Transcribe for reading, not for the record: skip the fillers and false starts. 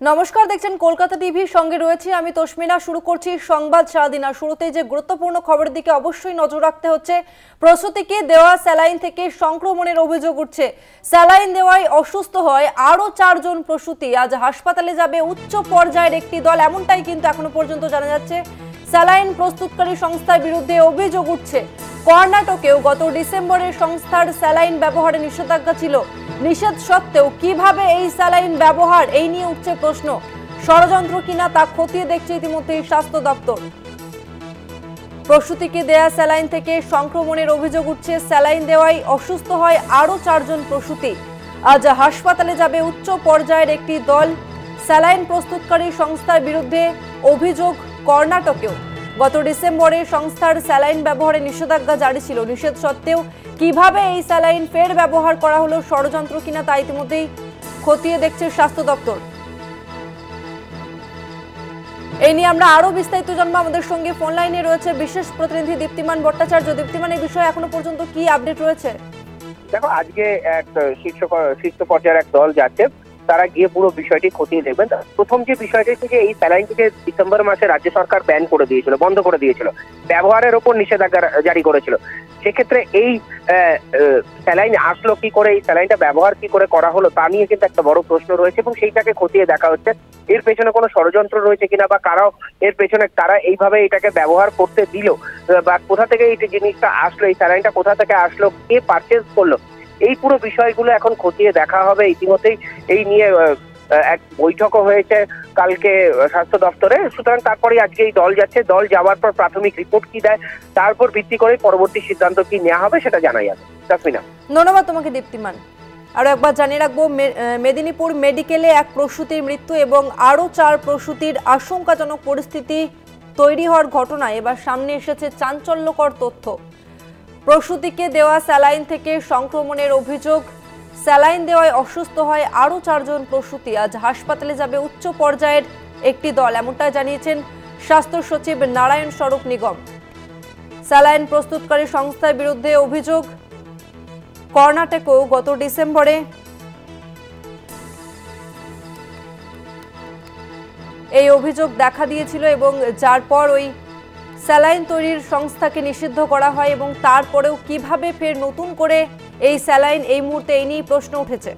নমস্কার, দেখছেন কলকাতা টিভি, সঙ্গে রয়েছে আমি তসমিনা। শুরু করছি সংবাদ সারাদিন। শুরুতেই যে গুরুত্বপূর্ণ খবরের দিকে অবশ্যই নজর রাখতে হচ্ছে। প্রসূতিকে দেওয়া স্যালাইন থেকে সংক্রমণের অভিযোগ উঠছে। স্যালাইন দেওয়ায় অসুস্থ হয় আরও 4 জন প্রসূতি। আজ হাসপাতালে যাবে উচ্চ পর্যায়ের একটি দল, এমনটাই কিন্তু এখনো পর্যন্ত জানা যাচ্ছে। স্যালাইন প্রস্তুতকারী সংস্থার বিরুদ্ধে অভিযোগ উঠছে। কর্ণাটকেও গত ডিসেম্বরে সংস্থার স্যালাইন ব্যবহারে নিষেধাজ্ঞা ছিল। নিষেধ সত্ত্বেও কিভাবে এই স্যালাইন ব্যবহার, এই নিয়ে উঠছে প্রশ্ন। ষড়যন্ত্র কিনা তা খতিয়ে দেখছে ইতিমধ্যেই স্বাস্থ্য দপ্তর। প্রসূতিকে দেয়া স্যালাইন থেকে সংক্রমণের অভিযোগ উঠছে। স্যালাইন দেওয়ায় অসুস্থ হয় আরও 4 জন প্রসূতি। আজ হাসপাতালে যাবে উচ্চ পর্যায়ের একটি দল। স্যালাইন প্রস্তুতকারী সংস্থার বিরুদ্ধে অভিযোগ কর্ণাটকেও। গত ডিসেম্বরে সংস্থার স্যালাইন ব্যবহারে নিষেধাজ্ঞা জারি ছিল। নিষেধ সত্ত্বেও কিভাবে এই স্যালাইন ফের ব্যবহার করা হলো, ষড়যন্ত্র কিনা তা ইতিমধ্যেই খতিয়ে দেখছে স্বাস্থ্য দপ্তর। এই নিয়ে আমরা আরো বিস্তারিত জানবো। আমাদের সঙ্গে ফোন লাইনে রয়েছে বিশেষ প্রতিনিধি দীপ্তিমান ভট্টাচার্য। দীপ্তিমান, এই বিষয়ে এখনো পর্যন্ত কি আপডেট রয়েছে? দেখো, আজকে এক শীর্ষ পর্যায়ের এক দল যাচ্ছে, তারা গিয়ে পুরো বিষয়টি খতিয়ে দেখবেন। প্রথম যে বিষয়টি থেকে এই স্যালাইনটিকে ডিসেম্বর মাসে রাজ্য সরকার ব্যান করে দিয়েছিল, বন্ধ করে দিয়েছিল, ব্যবহারের ওপর নিষেধাজ্ঞা জারি করেছিল। সেক্ষেত্রে এই স্যালাইন আসলো কি করে, এই স্যালাইনটা ব্যবহার কি করে করা হলো, তা নিয়ে কিন্তু একটা বড় প্রশ্ন রয়েছে এবং সেইটাকে খতিয়ে দেখা হচ্ছে। এর পেছনে কোনো ষড়যন্ত্র রয়েছে কিনা, বা কারাও এর পেছনে তারা এইভাবে এটাকে ব্যবহার করতে দিল, বা কোথা থেকে এই জিনিসটা আসলো, এই স্যালাইনটা কোথা থেকে আসলো, কে পারচেজ করলো, এই পুরো বিষয়গুলো এখন খতিয়ে দেখা হবে। ইতিমধ্যেই এই নিয়ে এক বৈঠকও হয়েছে কালকে স্বাস্থ্য দপ্তরে। সুতরাং তারপরে আজকে এই দল যাচ্ছে। দল যাওয়ার পর প্রাথমিক রিপোর্ট কি দেয়, তার উপর ভিত্তি করে পরবর্তী সিদ্ধান্ত কি নেওয়া হবে সেটা জানা যাবে। তাসমিনা, ধন্যবাদ তোমাকে দীপ্তিমান। আরো একবার জানিয়ে রাখবো, মেদিনীপুর মেডিকেলে এক প্রসূতির মৃত্যু এবং আরও 4 প্রসূতির আশঙ্কাজনক পরিস্থিতি তৈরি হওয়ার ঘটনায় এবার সামনে এসেছে চাঞ্চল্যকর তথ্য। প্রসূতিকে দেওয়া স্যালাইন থেকে সংক্রমণের অভিযোগ। স্যালাইন দেওয়ায় অসুস্থ হয় আরও 4 জন প্রসূতি। আজ হাসপাতালে যাবে উচ্চ পর্যায়ের একটি দল, এমনটা জানিয়েছেন স্বাস্থ্য সচিব নারায়ণ স্বরূপ নিগম। স্যালাইন প্রস্তুতকারী সংস্থার বিরুদ্ধে অভিযোগ। কর্ণাটকেও গত ডিসেম্বরে এই অভিযোগ দেখা দিয়েছিল এবং যার পর ওই স্যালাইন তৈরির সংস্থাকে নিষিদ্ধ করা হয় এবং তারপরেও কিভাবে ফের নতুন করে এই স্যালাইন এই মুহূর্তে, এই নিয়ে প্রশ্ন উঠেছে।